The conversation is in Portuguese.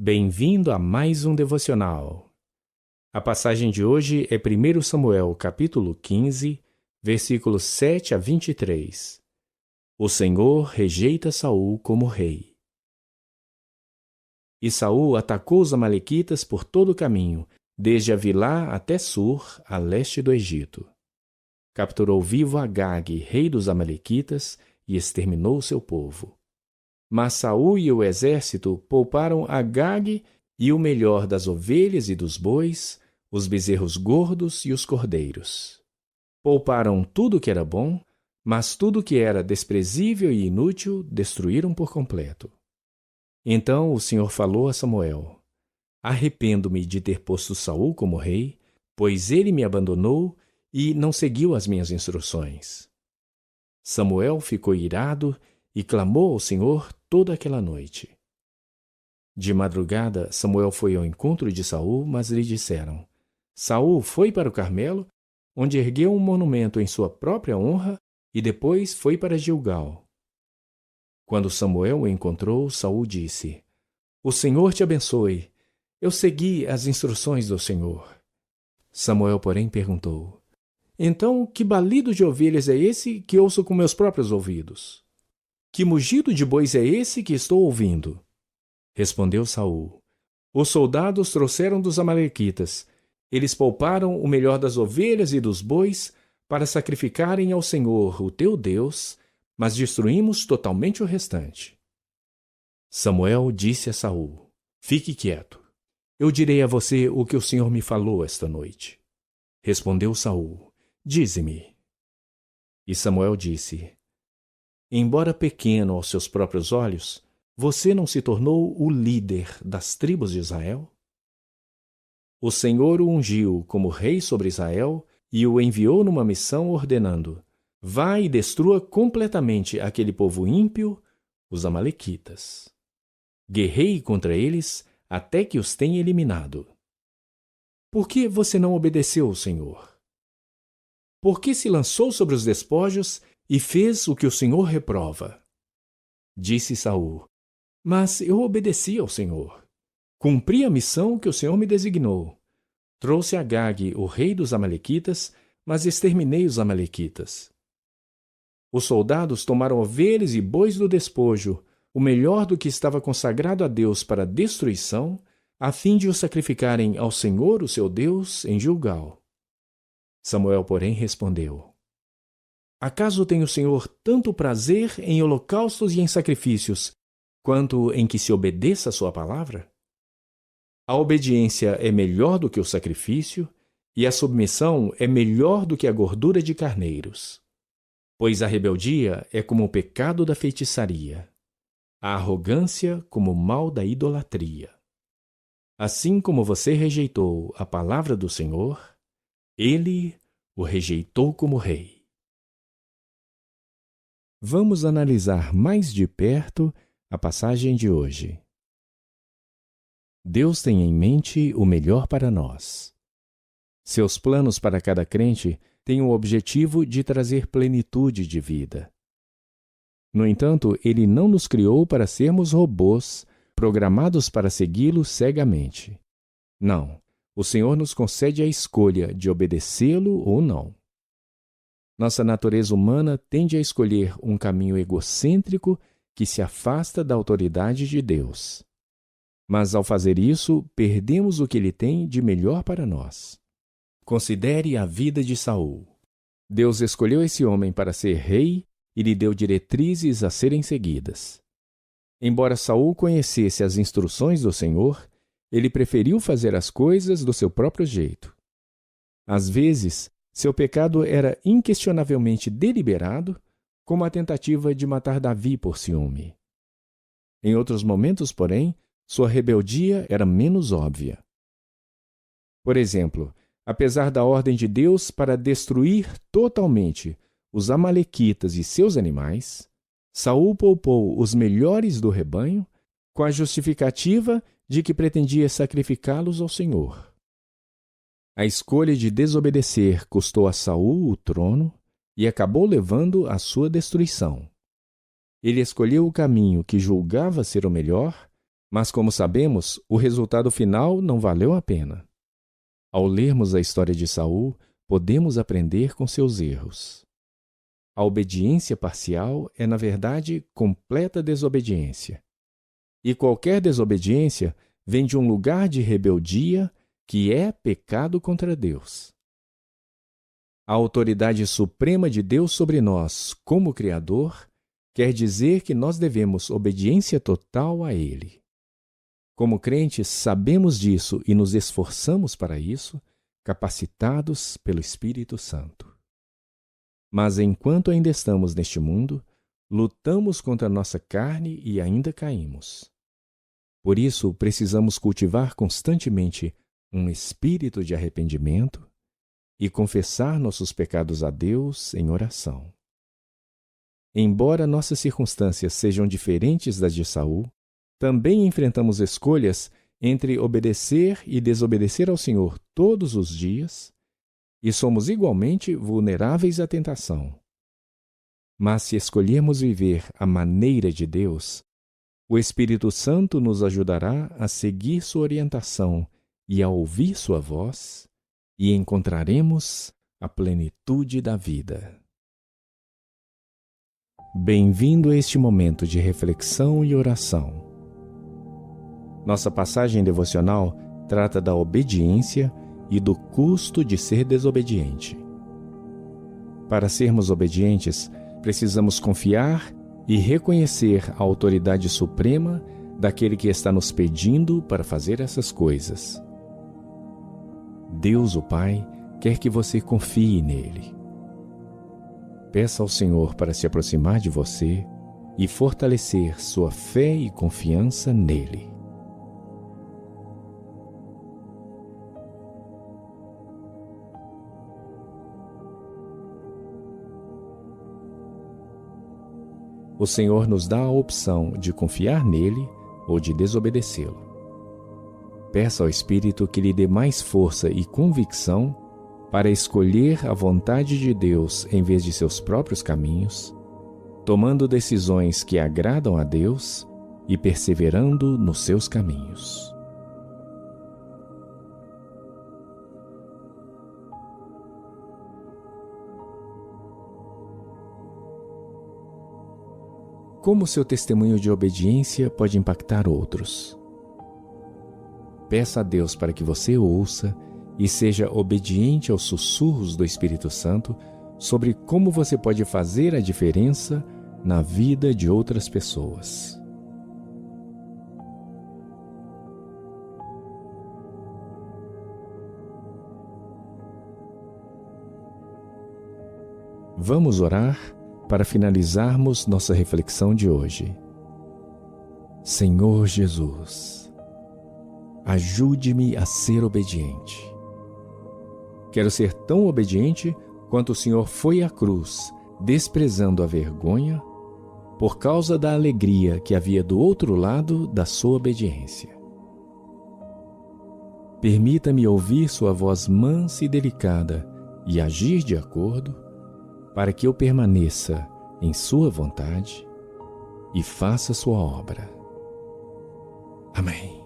Bem-vindo a mais um devocional. A passagem de hoje é 1 Samuel, capítulo 15, versículos 7 a 23. O Senhor rejeita Saul como rei. E Saul atacou os amalequitas por todo o caminho, desde Avilá até Sur, a leste do Egito. Capturou vivo Agag, rei dos amalequitas, e exterminou seu povo. Mas Saul e o exército pouparam Agag e o melhor das ovelhas e dos bois, os bezerros gordos e os cordeiros. Pouparam tudo que era bom, mas tudo que era desprezível e inútil destruíram por completo. Então o Senhor falou a Samuel: Arrependo-me de ter posto Saul como rei, pois ele me abandonou e não seguiu as minhas instruções. Samuel ficou irado e clamou ao Senhor toda aquela noite. De madrugada, Samuel foi ao encontro de Saul, mas lhe disseram: Saul foi para o Carmelo, onde ergueu um monumento em sua própria honra, e depois foi para Gilgal. Quando Samuel o encontrou, Saul disse: O Senhor te abençoe. Eu segui as instruções do Senhor. Samuel, porém, perguntou: Então, que balido de ovelhas é esse que ouço com meus próprios ouvidos? Que mugido de bois é esse que estou ouvindo? Respondeu Saul: Os soldados trouxeram dos amalequitas. Eles pouparam o melhor das ovelhas e dos bois para sacrificarem ao Senhor, o teu Deus, mas destruímos totalmente o restante. Samuel disse a Saul: Fique quieto. Eu direi a você o que o Senhor me falou esta noite. Respondeu Saul: Dize-me. E Samuel disse: Embora pequeno aos seus próprios olhos, você não se tornou o líder das tribos de Israel? O Senhor o ungiu como rei sobre Israel e o enviou numa missão ordenando: Vá e destrua completamente aquele povo ímpio, os amalequitas. Guerreie contra eles até que os tenha eliminado. Por que você não obedeceu ao Senhor? Por que se lançou sobre os despojos e fez o que o Senhor reprova? Disse Saul: Mas eu obedeci ao Senhor. Cumpri a missão que o Senhor me designou. Trouxe Agag, o rei dos amalequitas, mas exterminei os amalequitas. Os soldados tomaram ovelhas e bois do despojo, o melhor do que estava consagrado a Deus para destruição, a fim de o sacrificarem ao Senhor, o seu Deus, em Gilgal. Samuel, porém, respondeu: Acaso tem o Senhor tanto prazer em holocaustos e em sacrifícios, quanto em que se obedeça a sua palavra? A obediência é melhor do que o sacrifício, e a submissão é melhor do que a gordura de carneiros. Pois a rebeldia é como o pecado da feitiçaria, a arrogância como o mal da idolatria. Assim como você rejeitou a palavra do Senhor, ele o rejeitou como rei. Vamos analisar mais de perto a passagem de hoje. Deus tem em mente o melhor para nós. Seus planos para cada crente têm o objetivo de trazer plenitude de vida. No entanto, Ele não nos criou para sermos robôs, programados para segui-lo cegamente. Não, o Senhor nos concede a escolha de obedecê-lo ou não. Nossa natureza humana tende a escolher um caminho egocêntrico que se afasta da autoridade de Deus. Mas, ao fazer isso, perdemos o que Ele tem de melhor para nós. Considere a vida de Saul. Deus escolheu esse homem para ser rei e lhe deu diretrizes a serem seguidas. Embora Saul conhecesse as instruções do Senhor, ele preferiu fazer as coisas do seu próprio jeito. Às vezes, seu pecado era inquestionavelmente deliberado, como a tentativa de matar Davi por ciúme. Em outros momentos, porém, sua rebeldia era menos óbvia. Por exemplo, apesar da ordem de Deus para destruir totalmente os amalequitas e seus animais, Saul poupou os melhores do rebanho com a justificativa de que pretendia sacrificá-los ao Senhor. A escolha de desobedecer custou a Saul o trono e acabou levando à sua destruição. Ele escolheu o caminho que julgava ser o melhor, Mas, como sabemos, o resultado final não valeu a pena. Ao lermos a história de Saul, podemos aprender com seus erros. A obediência parcial é, na verdade, completa desobediência. E qualquer desobediência vem de um lugar de rebeldia que é pecado contra Deus. A autoridade suprema de Deus sobre nós, como Criador, quer dizer que nós devemos obediência total a Ele. Como crentes, sabemos disso e nos esforçamos para isso, capacitados pelo Espírito Santo. Mas enquanto ainda estamos neste mundo, lutamos contra a nossa carne e ainda caímos. Por isso, precisamos cultivar constantemente um espírito de arrependimento e confessar nossos pecados a Deus em oração. Embora nossas circunstâncias sejam diferentes das de Saul, também enfrentamos escolhas entre obedecer e desobedecer ao Senhor todos os dias, e somos igualmente vulneráveis à tentação. Mas se escolhermos viver à maneira de Deus, o Espírito Santo nos ajudará a seguir sua orientação e a ouvir sua voz, e encontraremos a plenitude da vida. Bem-vindo a este momento de reflexão e oração. Nossa passagem devocional trata da obediência e do custo de ser desobediente. Para sermos obedientes, precisamos confiar e reconhecer a autoridade suprema daquele que está nos pedindo para fazer essas coisas. Deus, o Pai, quer que você confie nele. Peça ao Senhor para se aproximar de você e fortalecer sua fé e confiança nele. O Senhor nos dá a opção de confiar nele ou de desobedecê-lo. Peça ao Espírito que lhe dê mais força e convicção para escolher a vontade de Deus em vez de seus próprios caminhos, tomando decisões que agradam a Deus e perseverando nos seus caminhos. Como seu testemunho de obediência pode impactar outros? Peça a Deus para que você ouça e seja obediente aos sussurros do Espírito Santo sobre como você pode fazer a diferença na vida de outras pessoas. Vamos orar para finalizarmos nossa reflexão de hoje. Senhor Jesus, ajude-me a ser obediente. Quero ser tão obediente quanto o Senhor foi à cruz, desprezando a vergonha, por causa da alegria que havia do outro lado da sua obediência. Permita-me ouvir sua voz mansa e delicada e agir de acordo, para que eu permaneça em sua vontade e faça sua obra. Amém.